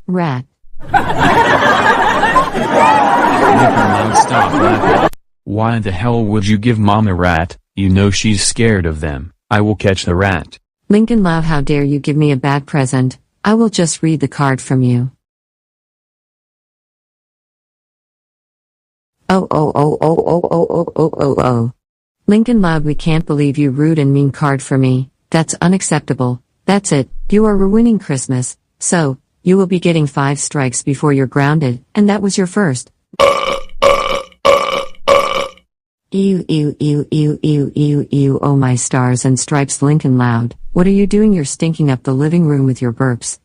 Rat. Lincoln Loud, stop laughing. Why the hell would you give Mom a rat? You know she's scared of them. I will catch the rat. Lincoln Loud, how dare you give me a bad present? I will just read the card from you. Oh. Lincoln Loud, we can't believe you rude and mean card for me. That's unacceptable. That's it, you are ruining Christmas. So, you will be getting 5 strikes before you're grounded, and that was your first. Ew, oh my stars and stripes. Lincoln Loud, what are you doing? You're stinking up the living room with your burps.